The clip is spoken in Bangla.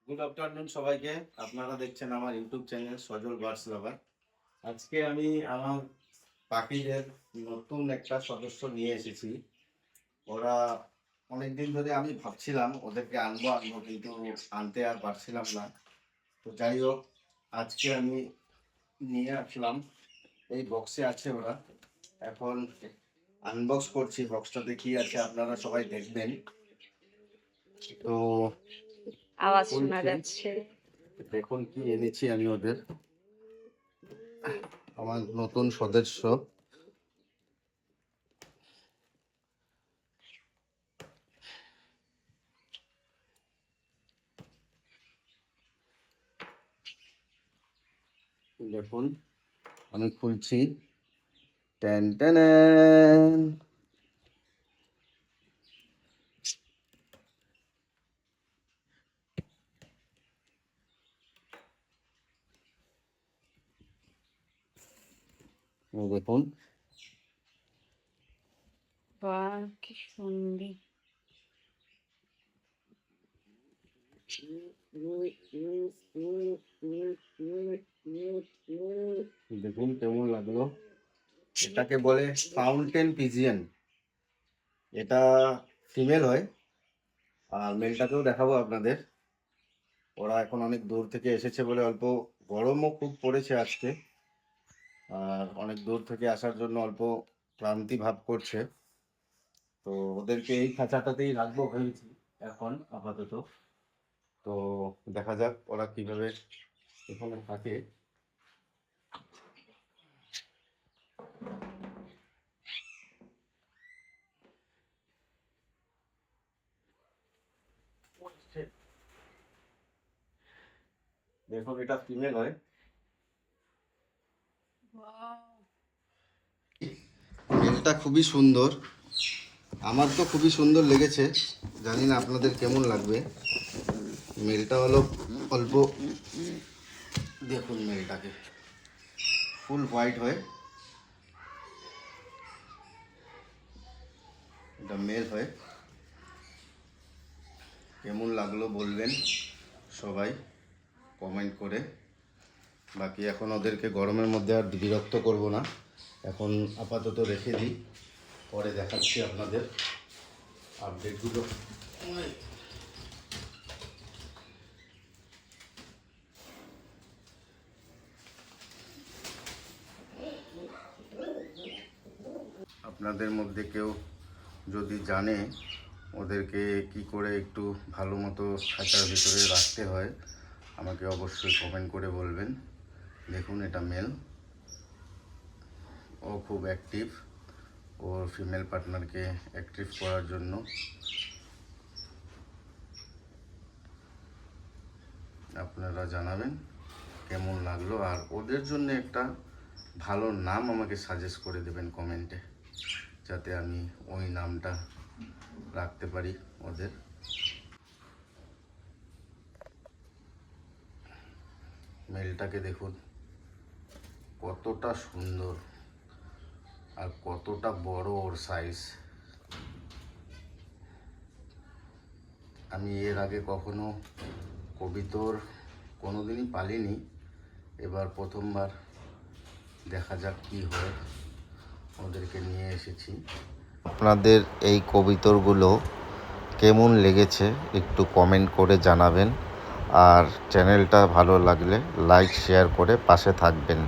গুড আফটারনুন সবাইকে। আপনারা দেখছেন আমার ইউটিউব চ্যানেল সজল বার্ডস লাভার। আজকে আমি আমার পাখিদের নতুন একটা সদস্য নিয়ে এসেছি। ওরা অনেকদিন ধরে আমি ভাবছিলাম ওদেরকে আনবো কিন্তু আনতে আর পারছিলাম না। তো যাই হোক, আজকে আমি নিয়ে আসলাম। এই বক্সে আছে ওরা। এখন আনবক্স করছি, বক্সটাতে কি আছে আপনারা সবাই দেখবেন। তো আওয়াজ শোনা যাচ্ছে। দেখুন কি এনেছি আমি ওদের, আমার নতুন সদস্য। দেখুন আমি খুলছি। Ten ten. দেখুন বাহ, কি সুন্দর। দেখুন কেমন লাগলো। এটাকে বলে ফাউন্টেন পিজিয়ন। এটা ফিমেল হয়, আর মেলটাকেও দেখাবো আপনাদের। ওরা এখন অনেক দূর থেকে এসেছে বলে অল্প গরমও খুব পড়েছে আজকে, আর অনেক দূর থেকে আসার জন্য অল্প ক্লান্তি ভাব করছে। তো ওদেরকে এই খাঁচাটাতেই রাখবো ভেবেছি এখন আপাতত। তো দেখা যাক ওরা কিভাবে এখানে থাকে। দেখুন এটা ফিমেল হয়। মেলটা খুবই সুন্দর, আমার তো খুবই সুন্দর লেগেছে, জানি না আপনাদের কেমন লাগবে। মেলটা হলো অল্প, দেখুন মেলটাকে ফুল হোয়াইট হয়, এটা মেল হয়। কেমন লাগলো বলবেন সবাই কমেন্ট করে। বাকি এখন ওদেরকে গরমের মধ্যে আর বিরক্ত করব না, এখন আপাতত রেখে দিই, পরে দেখাচ্ছি আপনাদের আপডেটগুলো। আপনাদের মধ্যে কেউ যদি জানে ওদেরকে কি করে একটু ভালো মতো খাঁচার ভিতরে রাখতে হয়, আমাকে অবশ্যই কমেন্ট করে বলবেন। দেখুন এটা মেল, ও খুব অ্যাক্টিভ, ওর ফিমেল পার্টনারকে অ্যাক্টিভ করার জন্য। আপনারা জানাবেন কেমন লাগলো, আর ওদের জন্য একটা ভালো নাম আমাকে সাজেস্ট করে দেবেন কমেন্টে, যাতে আমি ওই নামটা রাখতে পারি ওদের। মেলটাকে দেখুন কতটা সুন্দর আর কতটা বড় ওর সাইজ। আমি এর আগে কখনো কবিতর কোনোদিনই পালিনি, এবার প্রথমবার, দেখা যাক কি হয়। ওদেরকে নিয়ে এসেছি। আপনাদের এই কবিতরগুলো কেমন লেগেছে একটু কমেন্ট করে জানাবেন, আর চ্যানেলটা ভালো লাগলে লাইক শেয়ার করে পাশে থাকবেন।